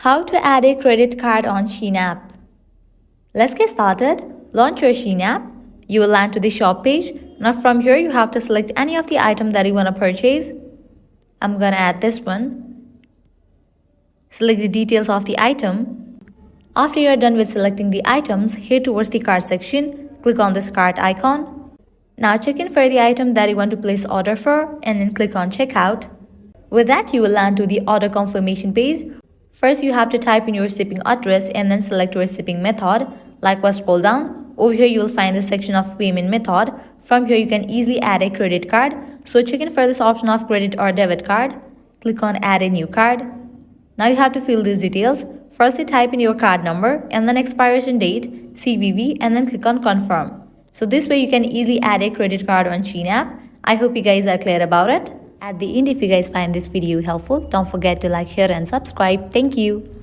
How to add a credit card on SHEIN app. Let's get started. Launch your SHEIN app. You will land to the shop page. Now from here you have to select any of the item that you want to purchase. I'm gonna add this one. Select the details of the item. After you are done with selecting the items, head towards the cart section. Click on this cart icon. Now check in for the item that you want to place order for and then click on checkout. With that, you will land to the order confirmation page. First, you have to type in your shipping address and then select your shipping method. Likewise, scroll down. Over here, you will find the section of payment method. From here, you can easily add a credit card. So check in for this option of credit or debit card. Click on add a new card. Now you have to fill these details. Firstly, type in your card number and then expiration date, CVV, and then click on confirm. So this way you can easily add a credit card on SHEIN app. I hope you guys are clear about it. At the end, if you guys find this video helpful, don't forget to like, share and subscribe. Thank you.